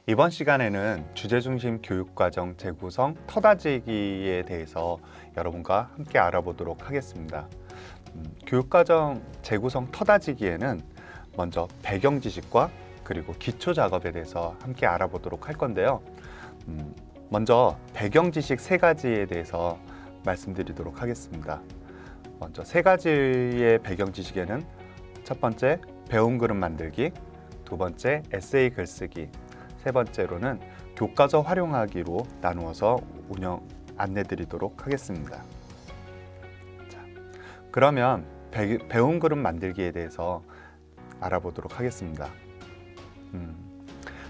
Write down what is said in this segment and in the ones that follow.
이번 시간에는 주제중심 교육과정 재구성 터다지기에 대해서 여러분과 함께 알아보도록 하겠습니다. 교육과정 재구성 터다지기에는 먼저 배경 지식과 그리고 기초 작업에 대해서 함께 알아보도록 할 건데요. 먼저 배경 지식 세 가지에 대해서 말씀드리도록 하겠습니다. 먼저 세 가지의 배경 지식에는 첫 번째 배움 그림 만들기, 두 번째 에세이 글쓰기, 세 번째로는 교과서 활용하기로 나누어서 안내 드리도록 하겠습니다. 자, 그러면 배움 그림 만들기에 대해서 알아보도록 하겠습니다.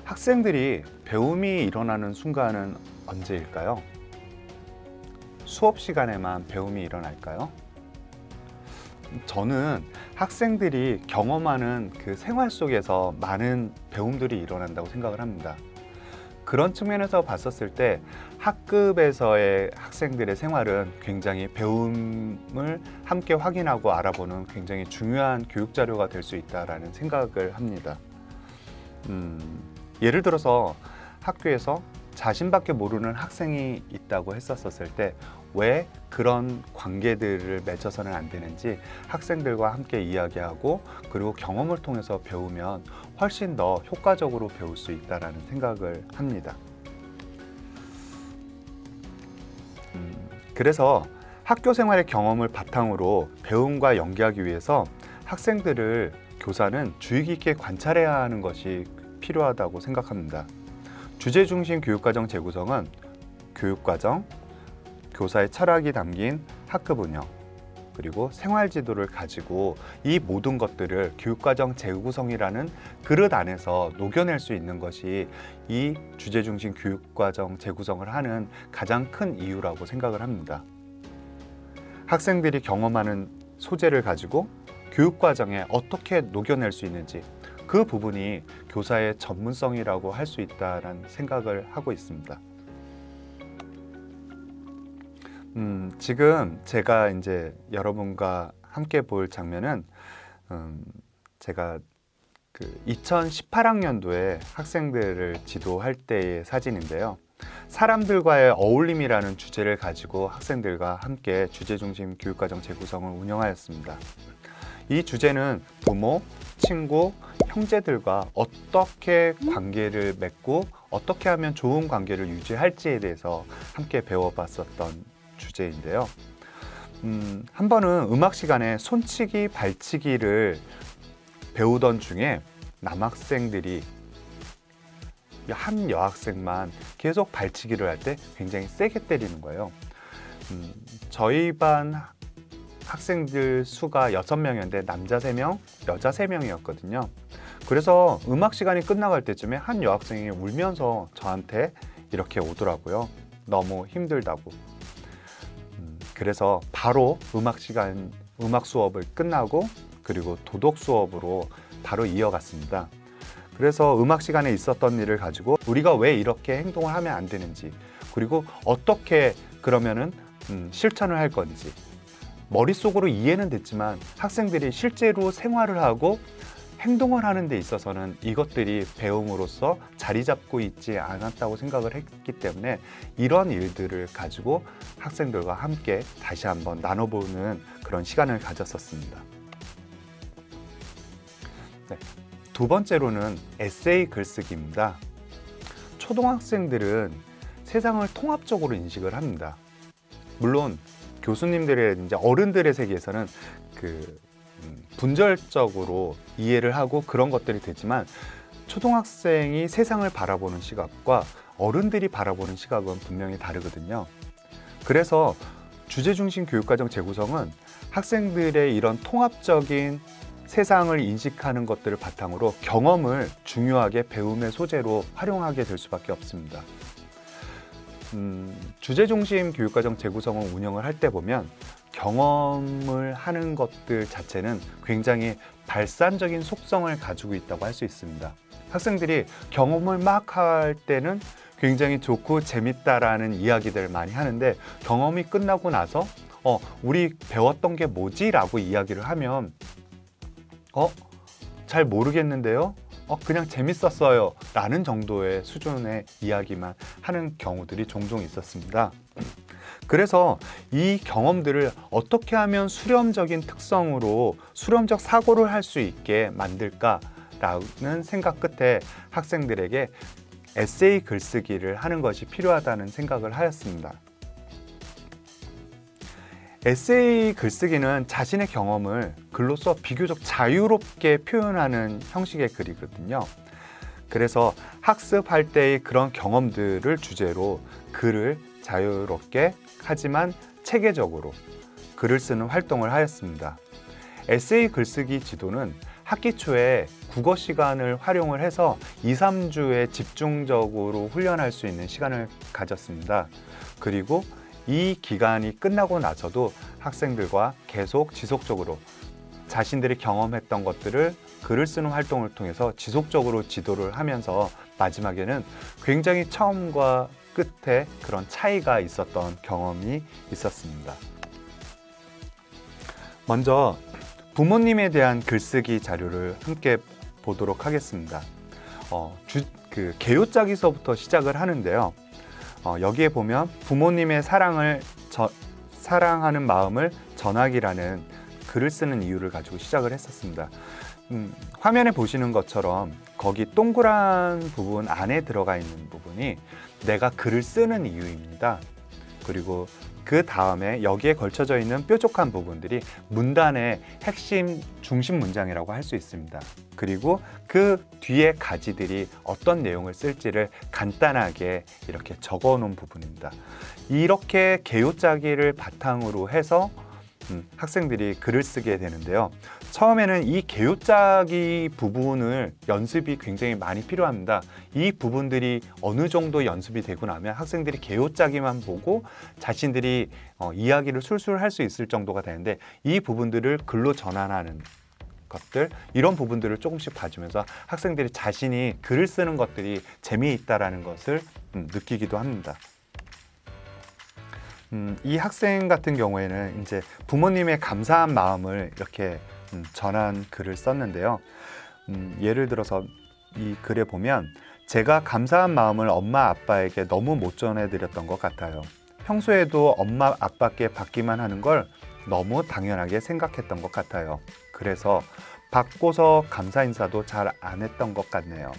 학생들이 배움이 일어나는 순간은 언제일까요? 수업 시간에만 배움이 일어날까요? 저는 학생들이 경험하는 그 생활 속에서 많은 배움들이 일어난다고 생각을 합니다. 그런 측면에서 봤었을 때 학급에서의 학생들의 생활은 굉장히 배움을 함께 확인하고 알아보는 굉장히 중요한 교육 자료가 될 수 있다라는 생각을 합니다. 예를 들어서 학교에서 자신밖에 모르는 학생이 있다고 했었을 때 왜 그런 관계들을 맺어서는 안 되는지 학생들과 함께 이야기하고 그리고 경험을 통해서 배우면 훨씬 더 효과적으로 배울 수 있다는 생각을 합니다. 그래서 학교 생활의 경험을 바탕으로 배움과 연계하기 위해서 학생들을 교사는 주의 깊게 관찰해야 하는 것이 필요하다고 생각합니다. 주제 중심 교육과정 재구성은 교육과정, 교사의 철학이 담긴 학급 운영, 그리고 생활지도를 가지고 이 모든 것들을 교육과정 재구성이라는 그릇 안에서 녹여낼 수 있는 것이 이 주제 중심 교육과정 재구성을 하는 가장 큰 이유라고 생각을 합니다. 학생들이 경험하는 소재를 가지고 교육과정에 어떻게 녹여낼 수 있는지 그 부분이 교사의 전문성이라고 할 수 있다는 생각을 하고 있습니다. 지금 제가 이제 여러분과 함께 볼 장면은 제가 2018학년도에 학생들을 지도할 때의 사진인데요. 사람들과의 어울림이라는 주제를 가지고 학생들과 함께 주제중심 교육과정 재구성을 운영하였습니다. 이 주제는 부모, 친구, 형제들과 어떻게 관계를 맺고 어떻게 하면 좋은 관계를 유지할지에 대해서 함께 배워봤었던 주제인데요. 한 번은 음악 시간에 손치기, 발치기를 배우던 중에 남학생들이 한 여학생만 계속 발치기를 할 때 굉장히 세게 때리는 거예요. 저희 반 학생들 수가 6명이었는데 남자 3명, 여자 3명이었거든요. 그래서 음악 시간이 끝나갈 때쯤에 한 여학생이 울면서 저한테 이렇게 오더라고요. 너무 힘들다고. 그래서 바로 음악 수업을 끝나고 그리고 도덕 수업으로 바로 이어갔습니다. 그래서 음악 시간에 있었던 일을 가지고 우리가 왜 이렇게 행동을 하면 안 되는지 그리고 어떻게 그러면은 실천을 할 건지 머릿속으로 이해는 됐지만 학생들이 실제로 생활을 하고 행동을 하는 데 있어서는 이것들이 배움으로써 자리 잡고 있지 않았다고 생각을 했기 때문에 이런 일들을 가지고 학생들과 함께 다시 한번 나눠보는 그런 시간을 가졌었습니다. 네, 두 번째로는 에세이 글쓰기입니다. 초등학생들은 세상을 통합적으로 인식을 합니다. 물론 교수님들의 이제 어른들의 세계에서는 분절적으로 이해를 하고 그런 것들이 되지만 초등학생이 세상을 바라보는 시각과 어른들이 바라보는 시각은 분명히 다르거든요. 그래서 주제중심 교육과정 재구성은 학생들의 이런 통합적인 세상을 인식하는 것들을 바탕으로 경험을 중요하게 배움의 소재로 활용하게 될 수밖에 없습니다. 주제중심 교육과정 재구성을 운영을 할 때 보면 경험을 하는 것들 자체는 굉장히 발산적인 속성을 가지고 있다고 할 수 있습니다. 학생들이 경험을 막 할 때는 굉장히 좋고 재밌다라는 이야기들을 많이 하는데 경험이 끝나고 나서 우리 배웠던 게 뭐지? 라고 이야기를 하면 잘 모르겠는데요? 그냥 재밌었어요 라는 정도의 수준의 이야기만 하는 경우들이 종종 있었습니다. 그래서 이 경험들을 어떻게 하면 수렴적인 특성으로 수렴적 사고를 할 수 있게 만들까라는 생각 끝에 학생들에게 에세이 글쓰기를 하는 것이 필요하다는 생각을 하였습니다. 에세이 글쓰기는 자신의 경험을 글로써 비교적 자유롭게 표현하는 형식의 글이거든요. 그래서 학습할 때의 그런 경험들을 주제로 글을 자유롭게 하지만 체계적으로 글을 쓰는 활동을 하였습니다. 에세이 글쓰기 지도는 학기 초에 국어 시간을 활용을 해서 2, 3주에 집중적으로 훈련할 수 있는 시간을 가졌습니다. 그리고 이 기간이 끝나고 나서도 학생들과 계속 지속적으로 자신들이 경험했던 것들을 글을 쓰는 활동을 통해서 지속적으로 지도를 하면서 마지막에는 굉장히 처음과 끝에 그런 차이가 있었던 경험이 있었습니다. 먼저 부모님에 대한 글쓰기 자료를 함께 보도록 하겠습니다. 개요짜기서부터 시작을 하는데요. 여기에 보면 부모님의 사랑하는 마음을 전하기라는 글을 쓰는 이유를 가지고 시작을 했었습니다. 화면에 보시는 것처럼 거기 동그란 부분 안에 들어가 있는 부분이 내가 글을 쓰는 이유입니다. 그리고 그 다음에 여기에 걸쳐져 있는 뾰족한 부분들이 문단의 핵심 중심 문장이라고 할 수 있습니다. 그리고 그 뒤에 가지들이 어떤 내용을 쓸지를 간단하게 이렇게 적어 놓은 부분입니다. 이렇게 개요짜기를 바탕으로 해서 학생들이 글을 쓰게 되는데요. 처음에는 이 개요짜기 부분을 연습이 굉장히 많이 필요합니다. 이 부분들이 어느 정도 연습이 되고 나면 학생들이 개요짜기만 보고 자신들이 이야기를 술술 할 수 있을 정도가 되는데, 이 부분들을 글로 전환하는 것들, 이런 부분들을 조금씩 봐주면서 학생들이 자신이 글을 쓰는 것들이 재미있다라는 것을 느끼기도 합니다. 이 학생 같은 경우에는 이제 부모님의 감사한 마음을 이렇게 전한 글을 썼는데요. 예를 들어서 이 글에 보면 제가 감사한 마음을 엄마 아빠에게 너무 못 전해드렸던 것 같아요. 평소에도 엄마 아빠께 받기만 하는 걸 너무 당연하게 생각했던 것 같아요. 그래서 받고서 감사 인사도 잘 안 했던 것 같네요.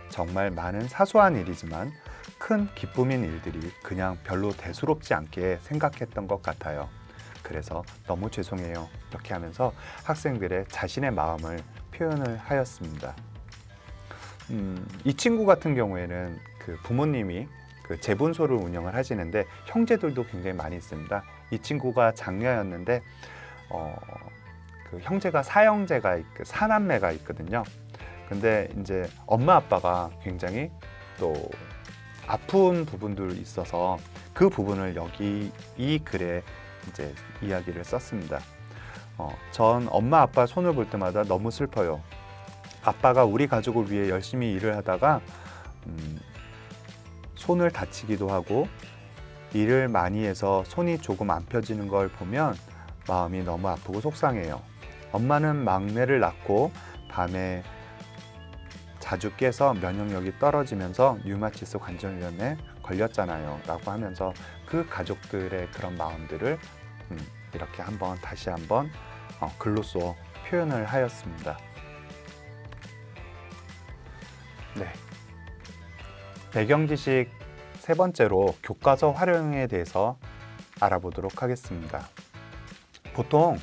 정말 많은 사소한 일이지만 큰 기쁨인 일들이 그냥 별로 대수롭지 않게 생각했던 것 같아요. 그래서 너무 죄송해요. 이렇게 하면서 학생들의 자신의 마음을 표현을 하였습니다. 이 친구 같은 경우에는 그 부모님이 그 재본소를 운영을 하시는데 형제들도 굉장히 많이 있습니다. 이 친구가 장녀였는데 그 형제가 사남매가 있거든요. 근데 이제 엄마 아빠가 굉장히 또 아픈 부분들이 있어서 그 부분을 여기 이 글에 이제 이야기를 썼습니다. 전 엄마 아빠 손을 볼 때마다 너무 슬퍼요. 아빠가 우리 가족을 위해 열심히 일을 하다가 손을 다치기도 하고 일을 많이 해서 손이 조금 안 펴지는 걸 보면 마음이 너무 아프고 속상해요. 엄마는 막내를 낳고 밤에 자주 깨서 면역력이 떨어지면서 류마티스 관절염에 걸렸잖아요 라고 하면서 그 가족들의 그런 마음들을 이렇게 다시 한번 글로써 표현을 하였습니다. 네. 배경 지식 세 번째로 교과서 활용에 대해서 알아보도록 하겠습니다. 보통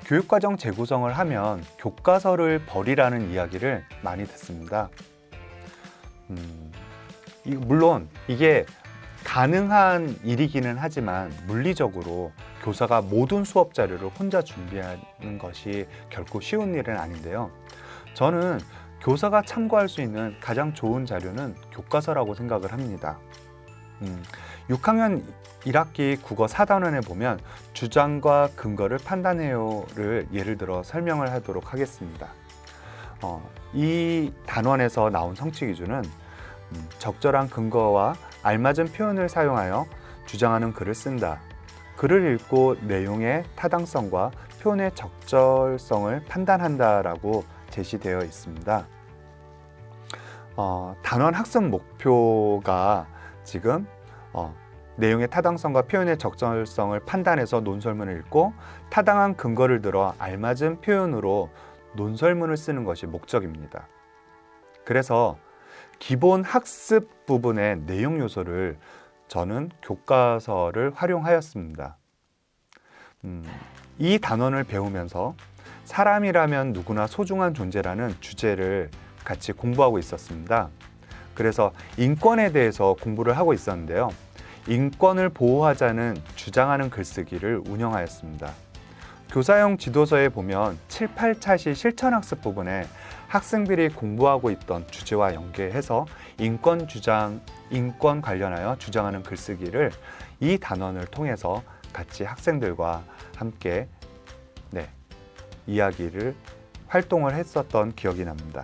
교육과정 재구성을 하면 교과서를 버리라는 이야기를 많이 듣습니다. 물론 이게 가능한 일이기는 하지만 물리적으로 교사가 모든 수업 자료를 혼자 준비하는 것이 결코 쉬운 일은 아닌데요. 저는 교사가 참고할 수 있는 가장 좋은 자료는 교과서라고 생각을 합니다. 6학년 1학기 국어 4단원에 보면 주장과 근거를 판단해요를 예를 들어 설명을 하도록 하겠습니다. 이 단원에서 나온 성취 기준은 적절한 근거와 알맞은 표현을 사용하여 주장하는 글을 쓴다. 글을 읽고 내용의 타당성과 표현의 적절성을 판단한다라고 제시되어 있습니다. 단원 학습 목표가 지금 내용의 타당성과 표현의 적절성을 판단해서 논설문을 읽고 타당한 근거를 들어 알맞은 표현으로 논설문을 쓰는 것이 목적입니다. 그래서 기본 학습 부분의 내용 요소를 저는 교과서를 활용하였습니다. 이 단원을 배우면서 사람이라면 누구나 소중한 존재라는 주제를 같이 공부하고 있었습니다. 그래서 인권에 대해서 공부를 하고 있었는데요. 인권을 보호하자는 주장하는 글쓰기를 운영하였습니다. 교사용 지도서에 보면 7, 8차시 실천학습 부분에 학생들이 공부하고 있던 주제와 연계해서 인권 관련하여 주장하는 글쓰기를 이 단원을 통해서 같이 학생들과 함께 이야기를 활동을 했었던 기억이 납니다.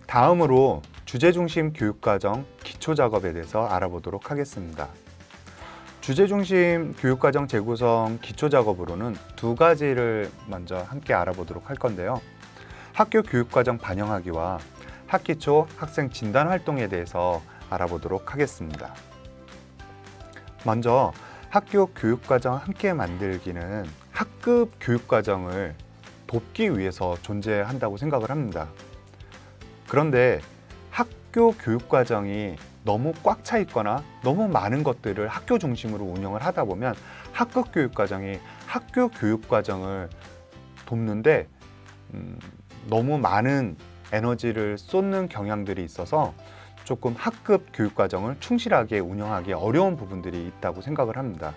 다음으로 주제중심 교육과정 기초작업에 대해서 알아보도록 하겠습니다. 주제중심 교육과정 재구성 기초작업으로는 두 가지를 먼저 함께 알아보도록 할 건데요. 학교 교육과정 반영하기와 학기 초 학생 진단 활동에 대해서 알아보도록 하겠습니다. 먼저 학교 교육과정 함께 만들기는 학급 교육과정을 돕기 위해서 존재한다고 생각을 합니다. 그런데 학교 교육과정이 너무 꽉 차 있거나 너무 많은 것들을 학교 중심으로 운영을 하다 보면 학급 교육과정이 학교 교육과정을 돕는데 너무 많은 에너지를 쏟는 경향들이 있어서 조금 학급 교육과정을 충실하게 운영하기 어려운 부분들이 있다고 생각을 합니다.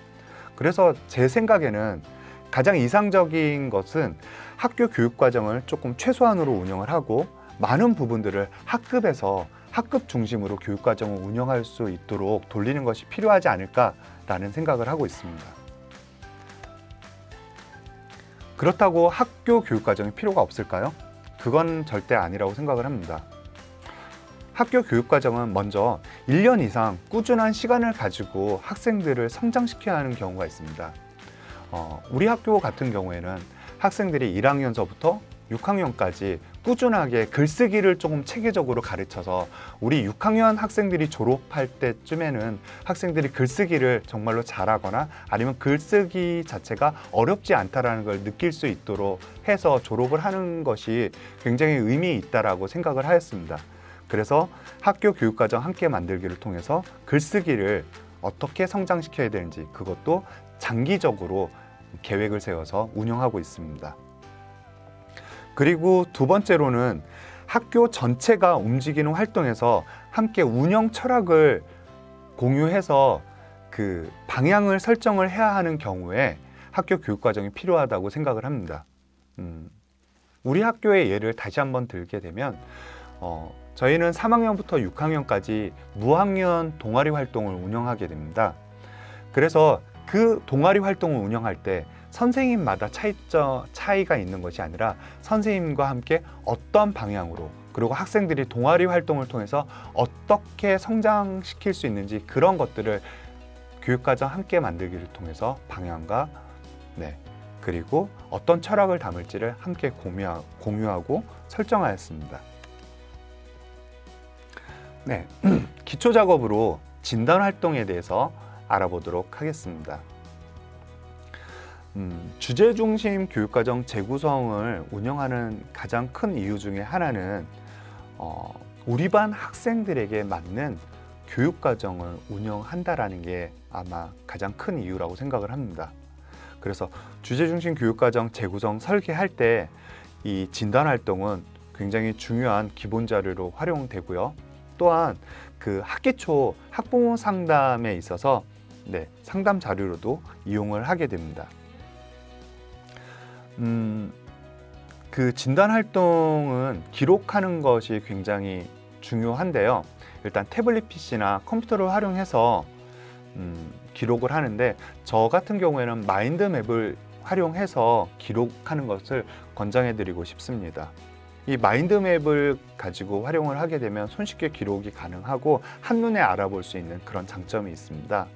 그래서 제 생각에는 가장 이상적인 것은 학교 교육과정을 조금 최소한으로 운영을 하고 많은 부분들을 학급에서 학급 중심으로 교육과정을 운영할 수 있도록 돌리는 것이 필요하지 않을까라는 생각을 하고 있습니다. 그렇다고 학교 교육과정이 필요가 없을까요? 그건 절대 아니라고 생각을 합니다. 학교 교육과정은 먼저 1년 이상 꾸준한 시간을 가지고 학생들을 성장시켜야 하는 경우가 있습니다. 우리 학교 같은 경우에는 학생들이 1학년서부터 6학년까지 꾸준하게 글쓰기를 조금 체계적으로 가르쳐서 우리 6학년 학생들이 졸업할 때쯤에는 학생들이 글쓰기를 정말로 잘하거나 아니면 글쓰기 자체가 어렵지 않다라는 걸 느낄 수 있도록 해서 졸업을 하는 것이 굉장히 의미 있다라고 생각을 하였습니다. 그래서 학교 교육과정 함께 만들기를 통해서 글쓰기를 어떻게 성장시켜야 되는지 그것도 장기적으로 계획을 세워서 운영하고 있습니다. 그리고 두 번째로는 학교 전체가 움직이는 활동에서 함께 운영 철학을 공유해서 그 방향을 설정을 해야 하는 경우에 학교 교육과정이 필요하다고 생각을 합니다. 우리 학교의 예를 다시 한번 들게 되면 저희는 3학년부터 6학년까지 무학년 동아리 활동을 운영하게 됩니다. 그래서 그 동아리 활동을 운영할 때 선생님마다 차이가 있는 것이 아니라 선생님과 함께 어떤 방향으로 그리고 학생들이 동아리 활동을 통해서 어떻게 성장시킬 수 있는지 그런 것들을 교육과정 함께 만들기를 통해서 방향과 그리고 어떤 철학을 담을지를 함께 공유하고 설정하였습니다. 기초작업으로 진단 활동에 대해서 알아보도록 하겠습니다. 주제중심 교육과정 재구성을 운영하는 가장 큰 이유 중에 하나는 우리 반 학생들에게 맞는 교육과정을 운영한다라는 게 아마 가장 큰 이유라고 생각을 합니다. 그래서 주제중심 교육과정 재구성 설계할 때 이 진단 활동은 굉장히 중요한 기본 자료로 활용되고요. 또한 그 학기 초 학부모 상담에 있어서 상담 자료로도 이용을 하게 됩니다. 그 진단 활동은 기록하는 것이 굉장히 중요한데요. 일단 태블릿 PC나 컴퓨터를 활용해서 기록을 하는데 저 같은 경우에는 마인드맵을 활용해서 기록하는 것을 권장해 드리고 싶습니다. 이 마인드맵을 가지고 활용을 하게 되면 손쉽게 기록이 가능하고 한눈에 알아볼 수 있는 그런 장점이 있습니다.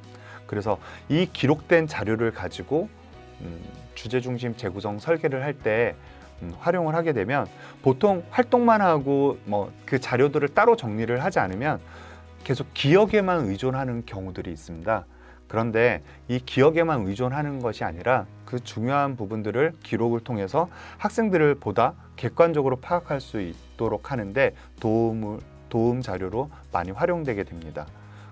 그래서 이 기록된 자료를 가지고 주제중심 재구성 설계를 할 때 활용을 하게 되면 보통 활동만 하고 뭐 그 자료들을 따로 정리를 하지 않으면 계속 기억에만 의존하는 경우들이 있습니다. 그런데 이 기억에만 의존하는 것이 아니라 그 중요한 부분들을 기록을 통해서 학생들을 보다 객관적으로 파악할 수 있도록 하는데 도움 자료로 많이 활용되게 됩니다.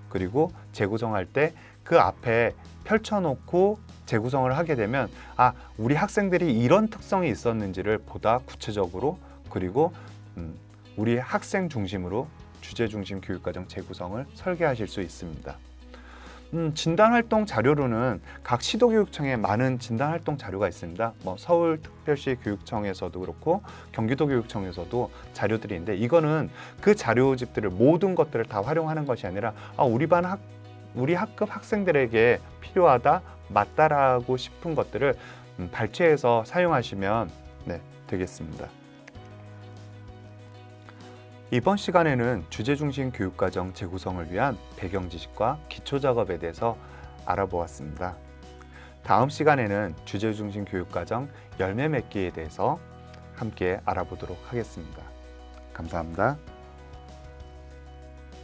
그리고 재구성할 때 그 앞에 펼쳐놓고 재구성을 하게 되면 우리 학생들이 이런 특성이 있었는지를 보다 구체적으로 그리고 우리 학생 중심으로 주제 중심 교육과정 재구성을 설계하실 수 있습니다. 진단활동 자료로는 각 시도교육청에 많은 진단활동 자료가 있습니다. 뭐 서울특별시 교육청에서도 그렇고 경기도교육청에서도 자료들이 있는데 이거는 그 자료집들을 모든 것들을 다 활용하는 것이 아니라 우리 학급 학생들에게 필요하다, 맞다라고 싶은 것들을 발췌해서 사용하시면 되겠습니다. 이번 시간에는 주제중심 교육과정 재구성을 위한 배경 지식과 기초 작업에 대해서 알아보았습니다. 다음 시간에는 주제중심 교육과정 열매 맺기에 대해서 함께 알아보도록 하겠습니다. 감사합니다.